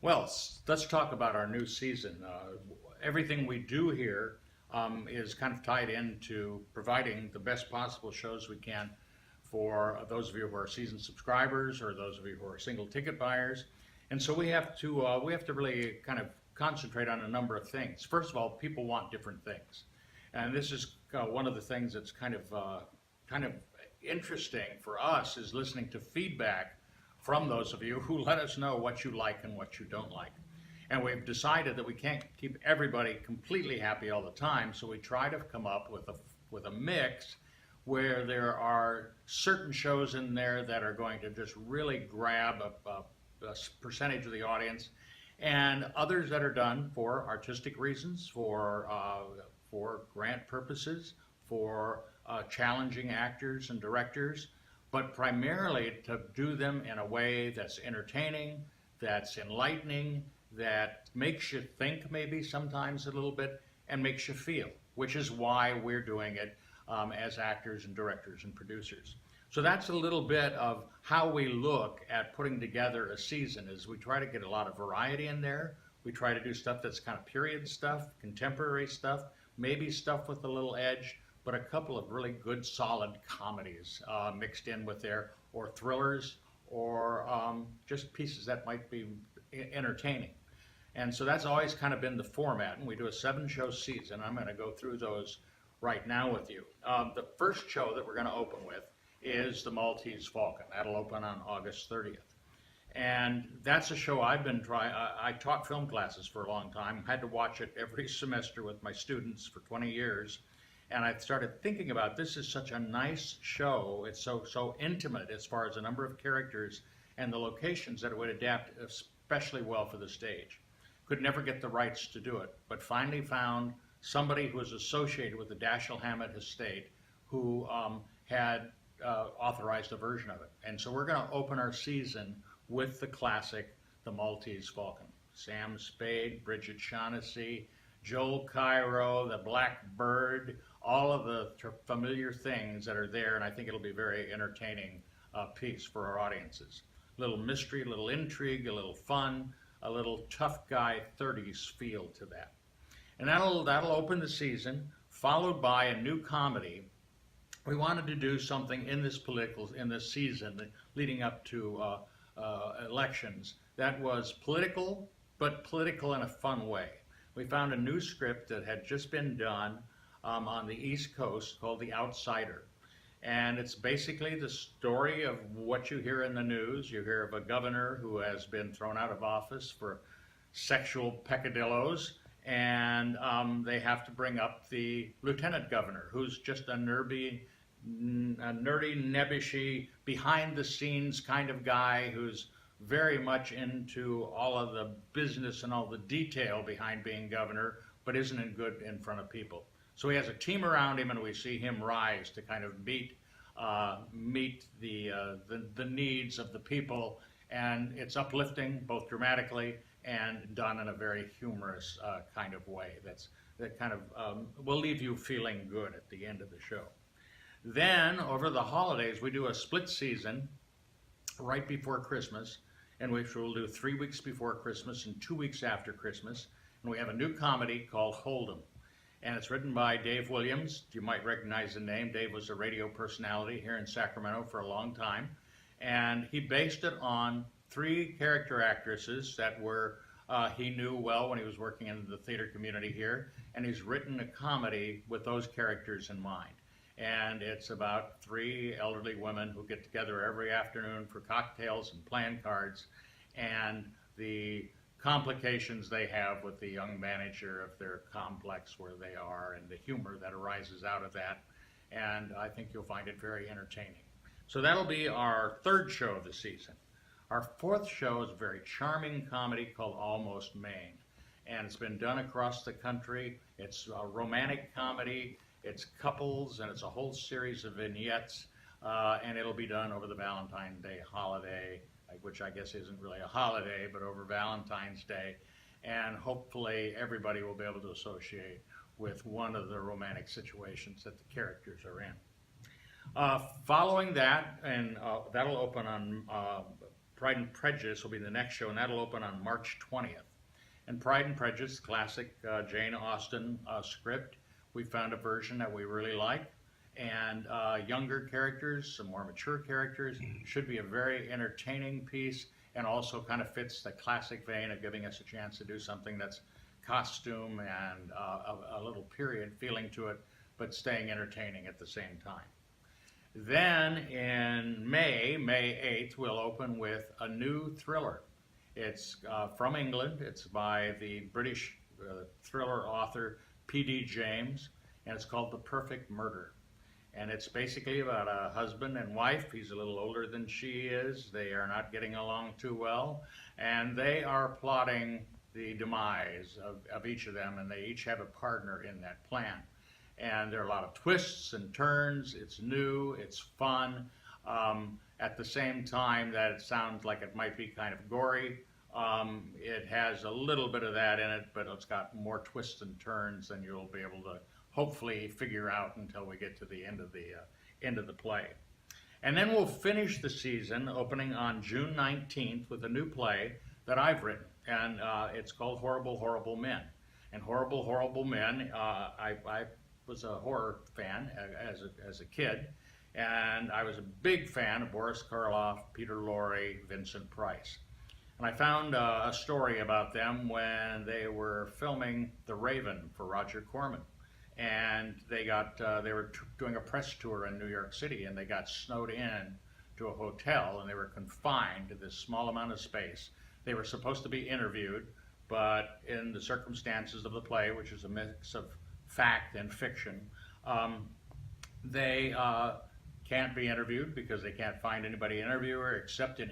Well, let's talk about our new season. Everything we do here is kind of tied into providing the best possible shows we can for those of you who are season subscribers or those of you who are single ticket buyers. And so we have to really kind of concentrate on a number of things. First of all, people want different things, and this is one of the things that's kind of interesting for us is listening to feedback from those of you who let us know what you like and what you don't like. And we've decided that we can't keep everybody completely happy all the time, so we try to come up with a mix where there are certain shows in there that are going to just really grab a percentage of the audience, and others that are done for artistic reasons, for grant purposes, for challenging actors and directors, but primarily to do them in a way that's entertaining, that's enlightening, that makes you think maybe sometimes a little bit, and makes you feel, which is why we're doing it as actors and directors and producers. So that's a little bit of how we look at putting together a season, is we try to get a lot of variety in there. We try to do stuff that's kind of period stuff, contemporary stuff, maybe stuff with a little edge, but a couple of really good solid comedies mixed in with there, or thrillers, or just pieces that might be entertaining. And so that's always kind of been the format, and we do a 7-show season. I'm going to go through those right now with you. The first show that we're going to open with is The Maltese Falcon. That'll open on August 30th. And that's a show I've been trying. I taught film classes for a long time, had to watch it every semester with my students for 20 years. And I started thinking about, this is such a nice show. It's so intimate as far as the number of characters and the locations that it would adapt especially well for the stage. Could never get the rights to do it, but finally found somebody who was associated with the Dashiell Hammett estate who had authorized a version of it. And so we're going to open our season with the classic, The Maltese Falcon. Sam Spade, Bridget Shaughnessy, Joel Cairo, the Black Bird, all of the familiar things that are there, and I think it'll be a very entertaining piece for our audiences. A little mystery, a little intrigue, a little fun, a little tough guy 30s feel to that. And that'll open the season, followed by a new comedy. We wanted to do something in this season leading up to elections that was political, but political in a fun way. We found a new script that had just been done on the East Coast called The Outsider. And it's basically the story of what you hear in the news. You hear of a governor who has been thrown out of office for sexual peccadillos, and they have to bring up the lieutenant governor, who's just a nerdy, nebbishy, behind-the-scenes kind of guy who's very much into all of the business and all the detail behind being governor, but isn't good in front of people. So he has a team around him, and we see him rise to kind of meet the needs of the people, and it's uplifting both dramatically and done in a very humorous kind of way. That kind of will leave you feeling good at the end of the show. Then over the holidays we do a split season right before Christmas, in which we'll do 3 weeks before Christmas and 2 weeks after Christmas, and we have a new comedy called Hold'em. And it's written by Dave Williams. You might recognize the name. Dave was a radio personality here in Sacramento for a long time. And he based it on 3 character actresses that he knew well when he was working in the theater community here. And he's written a comedy with those characters in mind. And it's about 3 elderly women who get together every afternoon for cocktails and playing cards, and the complications they have with the young manager of their complex where they are, and the humor that arises out of that. And I think you'll find it very entertaining. So that'll be our 3rd show of the season. Our 4th show is a very charming comedy called Almost Maine, and it's been done across the country. It's a romantic comedy, it's couples, and it's a whole series of vignettes, and it'll be done over the Valentine's Day holiday, which I guess isn't really a holiday, but over Valentine's Day. And hopefully everybody will be able to associate with one of the romantic situations that the characters are in. Following that, and that'll open on Pride and Prejudice will be the next show, and that'll open on March 20th. And Pride and Prejudice, classic Jane Austen script. We found a version that we really like. And younger characters, some more mature characters. Should be a very entertaining piece, and also kind of fits the classic vein of giving us a chance to do something that's costume and a little period feeling to it, but staying entertaining at the same time. Then in May 8th, we'll open with a new thriller. It's from England. It's by the British thriller author P.D. James, and it's called The Perfect Murder. And it's basically about a husband and wife. He's a little older than she is. They are not getting along too well, and they are plotting the demise of each of them, and they each have a partner in that plan. And there are a lot of twists and turns. It's new, it's fun. At the same time that it sounds like it might be kind of gory, it has a little bit of that in it, but it's got more twists and turns than you'll be able to hopefully figure out until we get to the end of the play. And then we'll finish the season opening on June 19th with a new play that I've written, and it's called Horrible, Horrible Men. And Horrible, Horrible Men, I was a horror fan as a kid, and I was a big fan of Boris Karloff, Peter Lorre, Vincent Price. And I found a story about them when they were filming The Raven for Rodger Corman. And they were doing a press tour in New York City, and they got snowed in to a hotel, and they were confined to this small amount of space. They were supposed to be interviewed, but in the circumstances of the play, which is a mix of fact and fiction, they can't be interviewed because they can't find anybody interviewer except a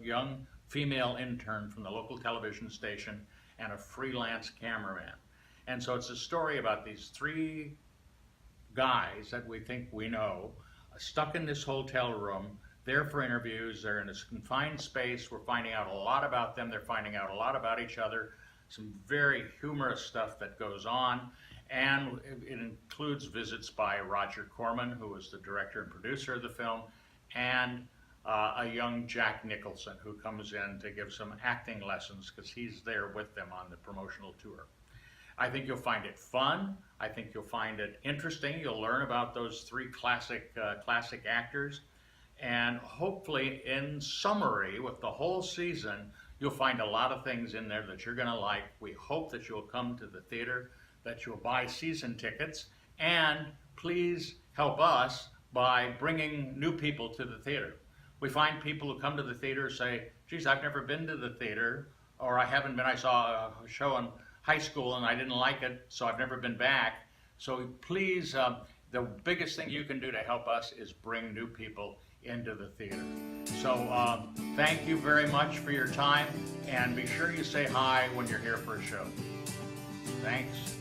young female intern from the local television station and a freelance cameraman. And so it's a story about these three guys that we think we know, stuck in this hotel room, there for interviews. They're in this confined space. We're finding out a lot about them. They're finding out a lot about each other. Some very humorous stuff that goes on. And it includes visits by Rodger Corman, who was the director and producer of the film, and a young Jack Nicholson, who comes in to give some acting lessons because he's there with them on the promotional tour. I think you'll find it fun. I think you'll find it interesting. You'll learn about those three classic actors. And hopefully, in summary, with the whole season, you'll find a lot of things in there that you're going to like. We hope that you'll come to the theater, that you'll buy season tickets, and please help us by bringing new people to the theater. We find people who come to the theater say, geez, I've never been to the theater, or I saw a show in high school and I didn't like it, so I've never been back. So please, the biggest thing you can do to help us is bring new people into the theater. So thank you very much for your time, and be sure you say hi when you're here for a show. Thanks.